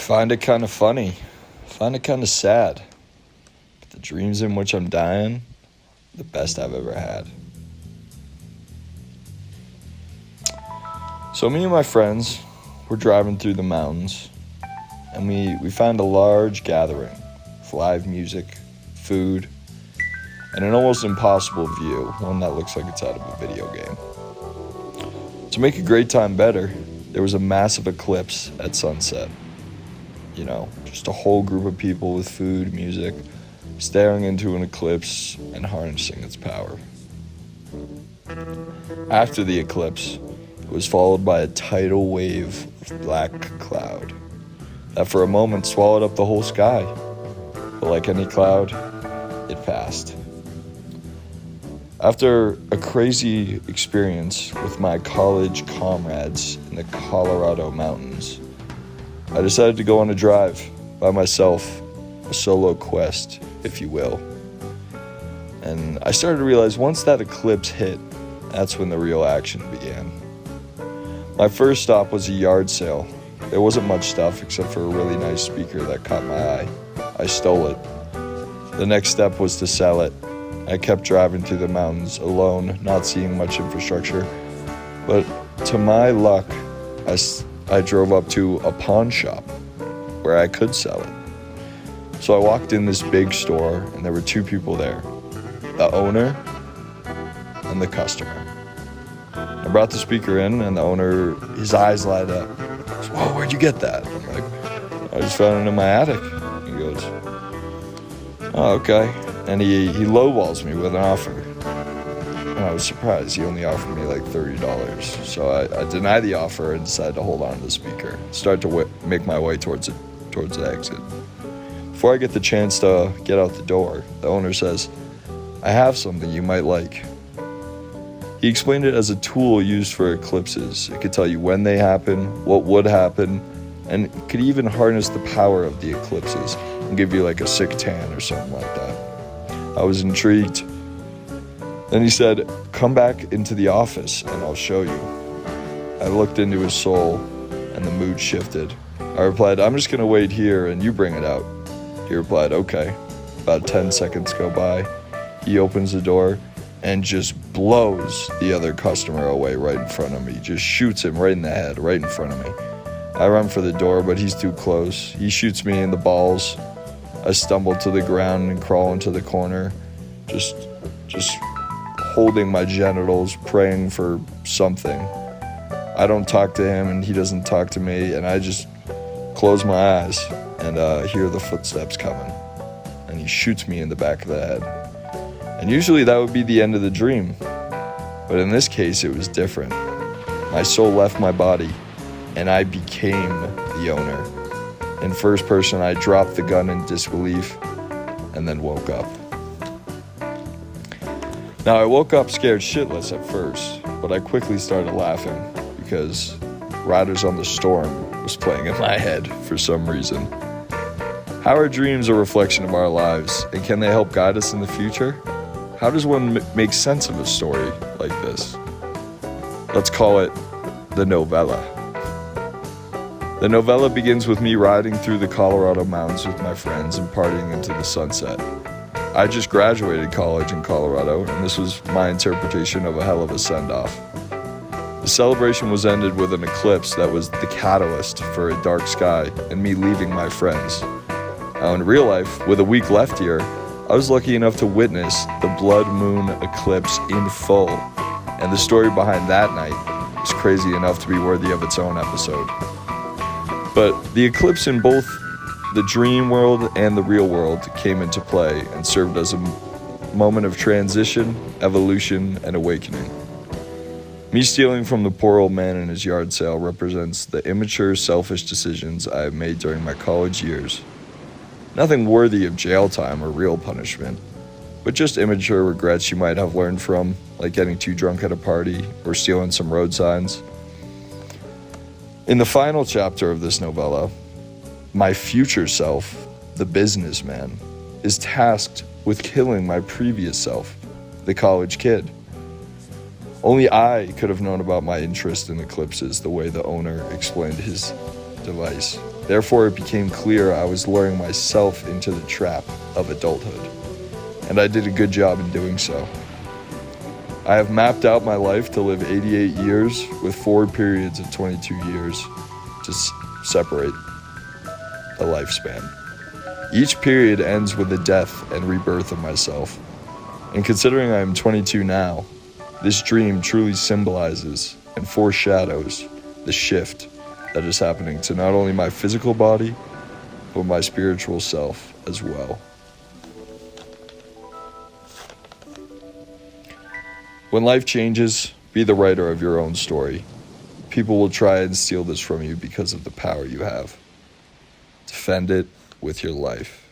find it kind of funny. I find it kind of sad. But the dreams in which I'm dying, the best I've ever had. So me and my friends were driving through the mountains, and we found a large gathering with live music, food, and an almost impossible view, one that looks like it's out of a video game. To make a great time better, there was a massive eclipse at sunset. You know, just a whole group of people with food, music, staring into an eclipse and harnessing its power. After the eclipse, it was followed by a tidal wave of black cloud that for a moment swallowed up the whole sky. But like any cloud, it passed. After a crazy experience with my college comrades in the Colorado mountains, I decided to go on a drive by myself, a solo quest, if you will. And I started to realize once that eclipse hit, that's when the real action began. My first stop was a yard sale. There wasn't much stuff except for a really nice speaker that caught my eye. I stole it. The next step was to sell it. I kept driving through the mountains alone, not seeing much infrastructure. But to my luck, I drove up to a pawn shop where I could sell it. So I walked in this big store and there were two people there, the owner and the customer. I brought the speaker in and the owner, his eyes light up. He goes, "Whoa, where'd you get that?" I'm like, "I just found it in my attic." He goes, "Oh, okay." And he lowballs me with an offer. And I was surprised. He only offered me like $30. So I denied the offer and decided to hold on to the speaker. Start to make my way towards the exit. Before I get the chance to get out the door, the owner says, "I have something you might like." He explained it as a tool used for eclipses. It could tell you when they happen, what would happen, and it could even harness the power of the eclipses and give you like a sick tan or something like that. I was intrigued. Then he said, "Come back into the office and I'll show you." I looked into his soul and the mood shifted. I replied, "I'm just gonna wait here and you bring it out." He replied, "Okay." About 10 seconds go by. He opens the door and just blows the other customer away right in front of me. Just shoots him right in the head, right in front of me. I run for the door, but he's too close. He shoots me in the balls. I stumble to the ground and crawl into the corner, just holding my genitals, praying for something. I don't talk to him and he doesn't talk to me, and I just close my eyes and hear the footsteps coming. And he shoots me in the back of the head. And usually that would be the end of the dream. But in this case, it was different. My soul left my body, and I became the owner. In first person, I dropped the gun in disbelief, and then woke up. Now, I woke up scared shitless at first, but I quickly started laughing because Riders on the Storm was playing in my head for some reason. How are dreams a reflection of our lives, and can they help guide us in the future? How does one make sense of a story like this? Let's call it the novella. The novella begins with me riding through the Colorado mountains with my friends and partying into the sunset. I just graduated college in Colorado, and this was my interpretation of a hell of a send-off. The celebration was ended with an eclipse that was the catalyst for a dark sky and me leaving my friends. Now in real life, with a week left here, I was lucky enough to witness the blood moon eclipse in full, and the story behind that night is crazy enough to be worthy of its own episode. But the eclipse in both the dream world and the real world came into play and served as a moment of transition, evolution, and awakening. Me stealing from the poor old man in his yard sale represents the immature, selfish decisions I have made during my college years. Nothing worthy of jail time or real punishment, but just immature regrets you might have learned from, like getting too drunk at a party or stealing some road signs. In the final chapter of this novella, my future self, the businessman, is tasked with killing my previous self, the college kid. Only I could have known about my interest in eclipses the way the owner explained his device. Therefore, it became clear I was luring myself into the trap of adulthood, and I did a good job in doing so. I have mapped out my life to live 88 years with 4 periods of 22 years to separate the lifespan. Each period ends with the death and rebirth of myself. And considering I am 22 now, this dream truly symbolizes and foreshadows the shift that is happening to not only my physical body, but my spiritual self as well. When life changes, be the writer of your own story. People will try and steal this from you because of the power you have. Defend it with your life.